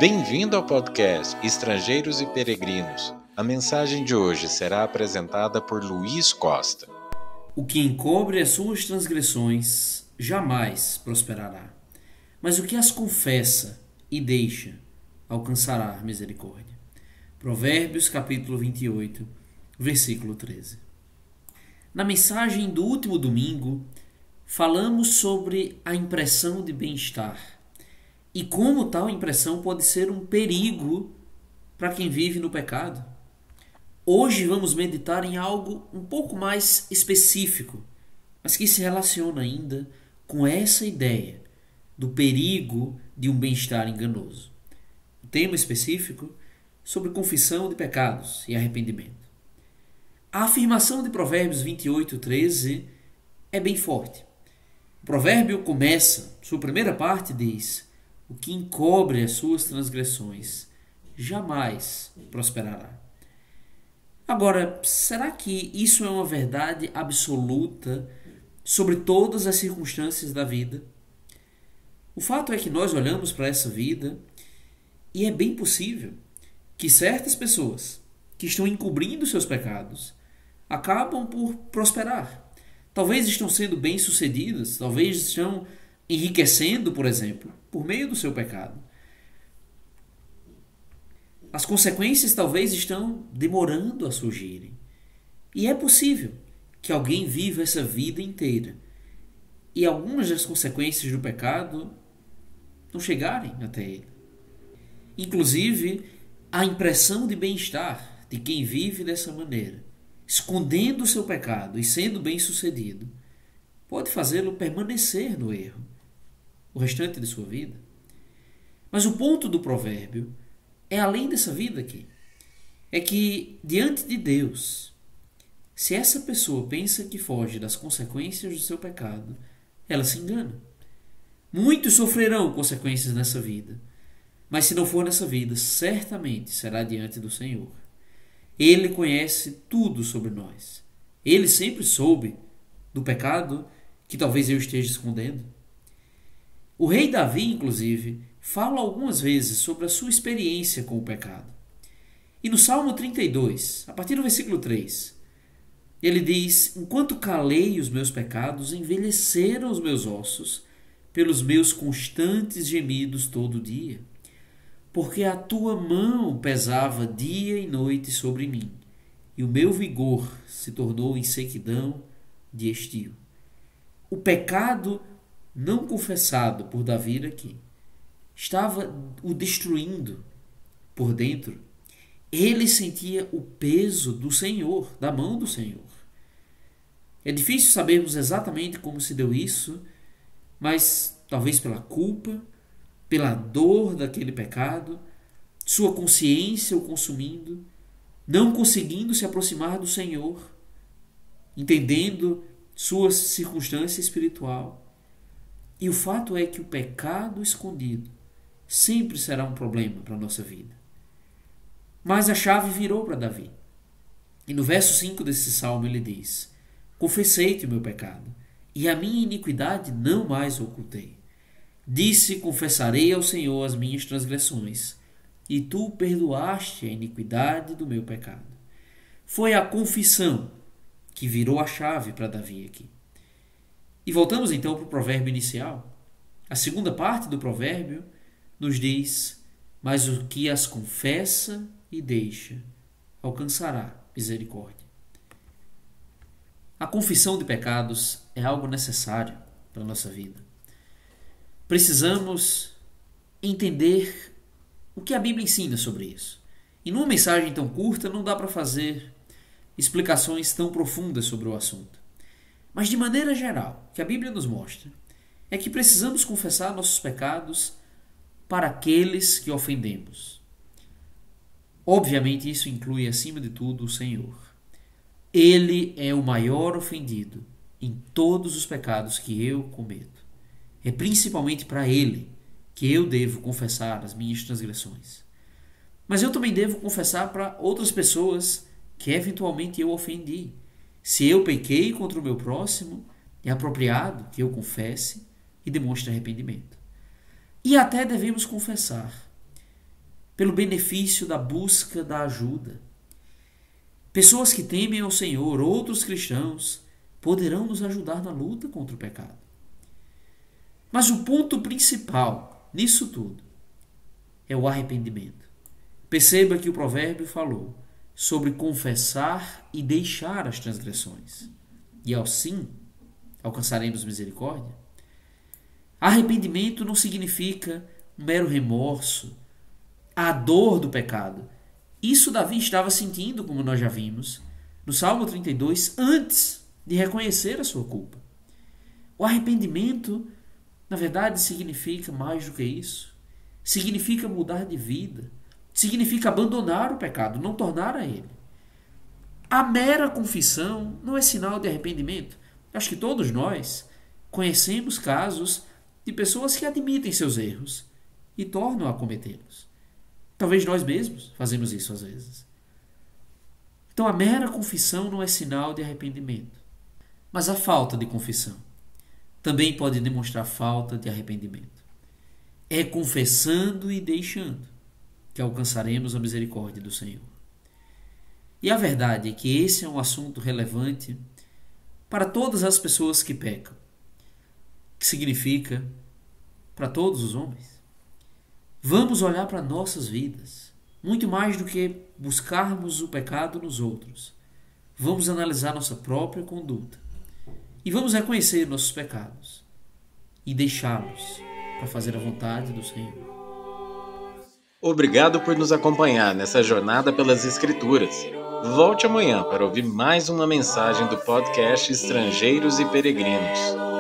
Bem-vindo ao podcast Estrangeiros e Peregrinos. A mensagem de hoje será apresentada por Luiz Costa. O que encobre as suas transgressões jamais prosperará, mas o que as confessa e deixa alcançará misericórdia. Provérbios capítulo 28, versículo 13. Na mensagem do último domingo, falamos sobre a impressão de bem-estar e como tal impressão pode ser um perigo para quem vive no pecado. Hoje vamos meditar em algo um pouco mais específico, mas que se relaciona ainda com essa ideia do perigo de um bem-estar enganoso. O tema específico sobre confissão de pecados e arrependimento. A afirmação de Provérbios 28, 13 é bem forte. O provérbio começa, sua primeira parte diz: o que encobre as suas transgressões jamais prosperará. Agora, será que isso é uma verdade absoluta sobre todas as circunstâncias da vida? O fato é que nós olhamos para essa vida e é bem possível que certas pessoas que estão encobrindo seus pecados acabam por prosperar. Talvez estão sendo bem-sucedidas, talvez estão enriquecendo, por exemplo, por meio do seu pecado. As consequências talvez estão demorando a surgirem. E é possível que alguém viva essa vida inteira e algumas das consequências do pecado não chegarem até ele. Inclusive, a impressão de bem-estar de quem vive dessa maneira, escondendo o seu pecado e sendo bem-sucedido, pode fazê-lo permanecer no erro o restante de sua vida. Mas o ponto do provérbio é além dessa vida aqui. É que, diante de Deus, se essa pessoa pensa que foge das consequências do seu pecado, ela se engana. Muitos sofrerão consequências nessa vida, mas se não for nessa vida, certamente será diante do Senhor. Ele conhece tudo sobre nós. Ele sempre soube do pecado que talvez eu esteja escondendo. O rei Davi, inclusive, fala algumas vezes sobre a sua experiência com o pecado. E no Salmo 32, a partir do versículo 3, ele diz: enquanto calei os meus pecados, envelheceram os meus ossos pelos meus constantes gemidos todo dia. Porque a tua mão pesava dia e noite sobre mim, e o meu vigor se tornou em sequidão de estio. O pecado não confessado por Davi aqui estava o destruindo por dentro. Ele sentia o peso do Senhor, da mão do Senhor. É difícil sabermos exatamente como se deu isso, mas talvez pela culpa, pela dor daquele pecado, sua consciência o consumindo, não conseguindo se aproximar do Senhor, entendendo sua circunstância espiritual. E o fato é que o pecado escondido sempre será um problema para a nossa vida. Mas a chave virou para Davi. E no verso 5 desse salmo ele diz: confessei-te o meu pecado, e a minha iniquidade não mais ocultei. Disse: confessarei ao Senhor as minhas transgressões, e tu perdoaste a iniquidade do meu pecado. Foi a confissão que virou a chave para Davi aqui. E voltamos então para o provérbio inicial. A segunda parte do provérbio nos diz: mas o que as confessa e deixa alcançará misericórdia. A confissão de pecados é algo necessário para a nossa vida. Precisamos entender o que a Bíblia ensina sobre isso. E numa mensagem tão curta não dá para fazer explicações tão profundas sobre o assunto. Mas de maneira geral, o que a Bíblia nos mostra é que precisamos confessar nossos pecados para aqueles que ofendemos. Obviamente isso inclui acima de tudo o Senhor. Ele é o maior ofendido em todos os pecados que eu cometo. É principalmente para Ele que eu devo confessar as minhas transgressões. Mas eu também devo confessar para outras pessoas que eventualmente eu ofendi. Se eu pequei contra o meu próximo, é apropriado que eu confesse e demonstre arrependimento. E até devemos confessar pelo benefício da busca da ajuda. Pessoas que temem ao Senhor, outros cristãos, poderão nos ajudar na luta contra o pecado. Mas o ponto principal nisso tudo é o arrependimento. Perceba que o provérbio falou sobre confessar e deixar as transgressões, e assim alcançaremos misericórdia. Arrependimento não significa um mero remorso, a dor do pecado. Isso Davi estava sentindo, como nós já vimos, no Salmo 32, antes de reconhecer a sua culpa. O arrependimento, na verdade, significa mais do que isso. Significa mudar de vida. Significa abandonar o pecado, não tornar a ele. A mera confissão não é sinal de arrependimento. Acho que todos nós conhecemos casos de pessoas que admitem seus erros e tornam a cometê-los. Talvez nós mesmos fazemos isso às vezes. Então a mera confissão não é sinal de arrependimento. Mas a falta de confissão também pode demonstrar falta de arrependimento. É confessando e deixando que alcançaremos a misericórdia do Senhor. E a verdade é que esse é um assunto relevante para todas as pessoas que pecam, que significa para todos os homens. Vamos olhar para nossas vidas, muito mais do que buscarmos o pecado nos outros. Vamos analisar nossa própria conduta e vamos reconhecer nossos pecados e deixá-los para fazer a vontade do Senhor. Obrigado por nos acompanhar nessa jornada pelas Escrituras. Volte amanhã para ouvir mais uma mensagem do podcast Estrangeiros e Peregrinos.